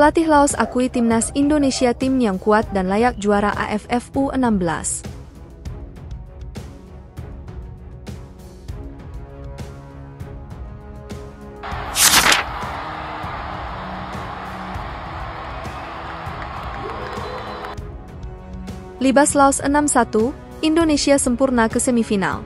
Pelatih Laos akui timnas Indonesia tim yang kuat dan layak juara AFF U16. Libas Laos 6-1, Indonesia sempurna ke semifinal.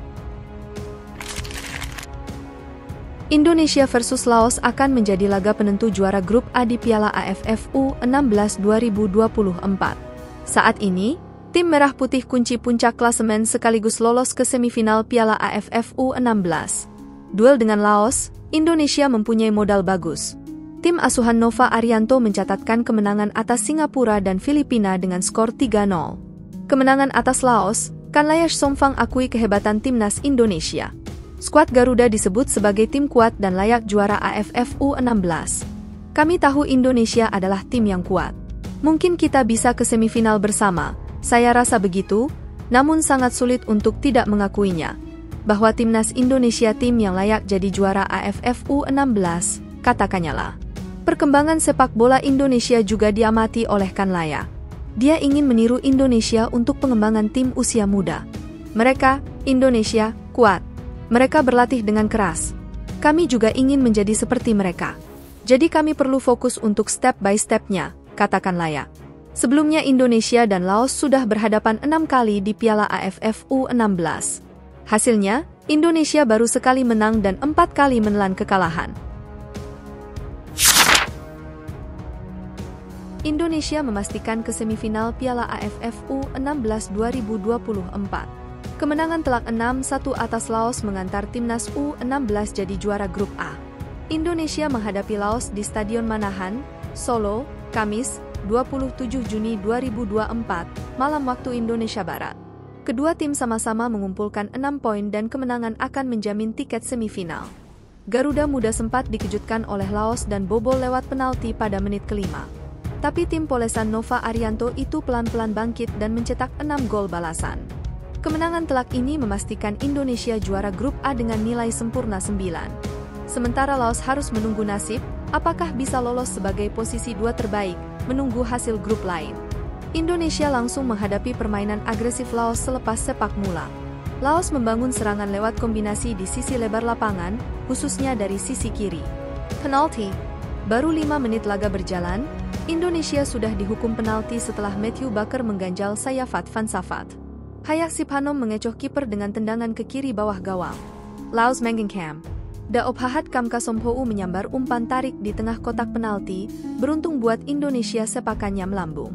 Indonesia versus Laos akan menjadi laga penentu juara grup A di Piala AFF U16 2024. Saat ini, tim Merah Putih kunci puncak klasemen sekaligus lolos ke semifinal Piala AFF U16. Duel dengan Laos, Indonesia mempunyai modal bagus. Tim asuhan Nova Arianto mencatatkan kemenangan atas Singapura dan Filipina dengan skor 3-0. Kemenangan atas Laos, Kanlayash Somphang akui kehebatan timnas Indonesia. Skuad Garuda disebut sebagai tim kuat dan layak juara AFF U16. Kami tahu Indonesia adalah tim yang kuat. Mungkin kita bisa ke semifinal bersama, saya rasa begitu, namun sangat sulit untuk tidak mengakuinya. Bahwa timnas Indonesia tim yang layak jadi juara AFF U16, katakannya lah. Perkembangan sepak bola Indonesia juga diamati oleh Kanlaya. Dia ingin meniru Indonesia untuk pengembangan tim usia muda. Mereka, Indonesia, kuat. Mereka berlatih dengan keras. Kami juga ingin menjadi seperti mereka. Jadi kami perlu fokus untuk step by step-nya, katakan Laya. Sebelumnya Indonesia dan Laos sudah berhadapan 6 kali di Piala AFF U16. Hasilnya, Indonesia baru sekali menang dan 4 kali menelan kekalahan. Indonesia memastikan ke semifinal Piala AFF U16 2024. Kemenangan telak 6-1 atas Laos mengantar timnas U16 jadi juara grup A. Indonesia menghadapi Laos di Stadion Manahan, Solo, Kamis, 27 Juni 2024, malam waktu Indonesia Barat. Kedua tim sama-sama mengumpulkan 6 poin dan kemenangan akan menjamin tiket semifinal. Garuda Muda sempat dikejutkan oleh Laos dan bobol lewat penalti pada menit kelima. Tapi tim polesan Nova Arianto itu pelan-pelan bangkit dan mencetak 6 gol balasan. Kemenangan telak ini memastikan Indonesia juara grup A dengan nilai sempurna 9. Sementara Laos harus menunggu nasib, apakah bisa lolos sebagai posisi 2 terbaik, menunggu hasil grup lain. Indonesia langsung menghadapi permainan agresif Laos selepas sepak mula. Laos membangun serangan lewat kombinasi di sisi lebar lapangan, khususnya dari sisi kiri. Penalti. Baru 5 menit laga berjalan, Indonesia sudah dihukum penalti setelah Matthew Baker mengganjal Sayafat Fansafat. Hayak Siphanom mengecoh kiper dengan tendangan ke kiri bawah gawang. Laos Mengenkamp. Daop Hahat Kamka Somphou menyambar umpan tarik di tengah kotak penalti, beruntung buat Indonesia sepakannya melambung.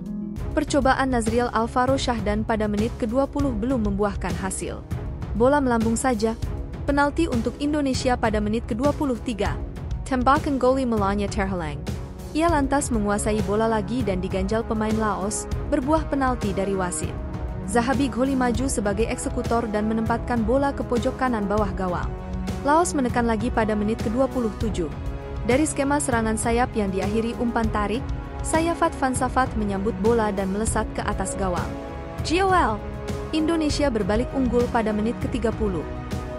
Percobaan Nazriel Alvaro Syahdan pada menit ke-20 belum membuahkan hasil. Bola melambung saja. Penalti untuk Indonesia pada menit ke-23. Tembakan goli Melania Terhalang. Ia lantas menguasai bola lagi dan diganjal pemain Laos, berbuah penalti dari wasit. Zahabi Gholi maju sebagai eksekutor dan menempatkan bola ke pojok kanan bawah gawang. Laos menekan lagi pada menit ke-27. Dari skema serangan sayap yang diakhiri umpan tarik, Sayafat Fansafat menyambut bola dan melesat ke atas gawang. GOL! Indonesia berbalik unggul pada menit ke-30.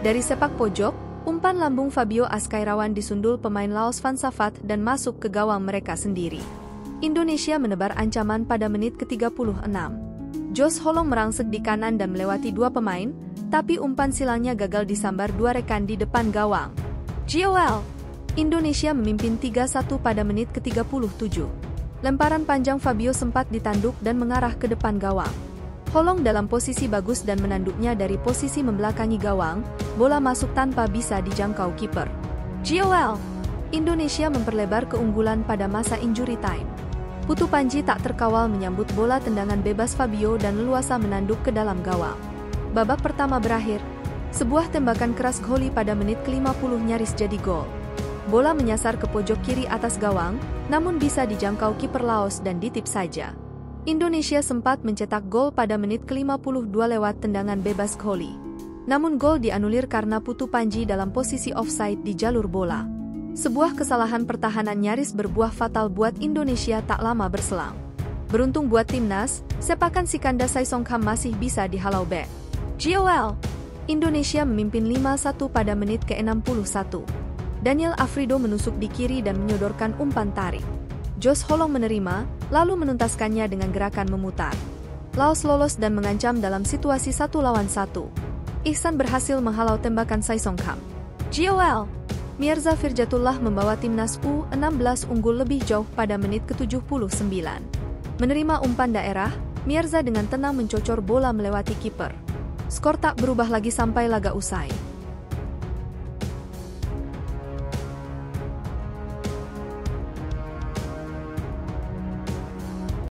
Dari sepak pojok, umpan lambung Fabio Askairawan disundul pemain Laos Fansafat dan masuk ke gawang mereka sendiri. Indonesia menebar ancaman pada menit ke-36. Jos Holong merangsek di kanan dan melewati 2 pemain, tapi umpan silangnya gagal disambar 2 rekan di depan gawang. GOL! Indonesia memimpin 3-1 pada menit ke-37. Lemparan panjang Fabio sempat ditanduk dan mengarah ke depan gawang. Holong dalam posisi bagus dan menanduknya dari posisi membelakangi gawang, bola masuk tanpa bisa dijangkau kiper. GOL! Indonesia memperlebar keunggulan pada masa injury time. Putu Panji tak terkawal menyambut bola tendangan bebas Fabio dan leluasa menanduk ke dalam gawang. Babak pertama berakhir. Sebuah tembakan keras Gholi pada menit ke-50 nyaris jadi gol. Bola menyasar ke pojok kiri atas gawang, namun bisa dijangkau kiper Laos dan ditip saja. Indonesia sempat mencetak gol pada menit ke-52 lewat tendangan bebas Gholi. Namun gol dianulir karena Putu Panji dalam posisi offside di jalur bola. Sebuah kesalahan pertahanan nyaris berbuah fatal buat Indonesia tak lama berselang. Beruntung buat timnas, sepakan Sikanda Saisongkham masih bisa dihalau bek. GOL! Indonesia memimpin 5-1 pada menit ke-61. Daniel Afrido menusuk di kiri dan menyodorkan umpan tarik. Jos Holong menerima, lalu menuntaskannya dengan gerakan memutar. Laos lolos dan mengancam dalam situasi 1 lawan 1. Ihsan berhasil menghalau tembakan Tsai Songkham. GOL! Mirza Firjatullah membawa timnas U16 unggul lebih jauh pada menit ke-79. Menerima umpan daerah, Mirza dengan tenang mencocor bola melewati kiper. Skor tak berubah lagi sampai laga usai.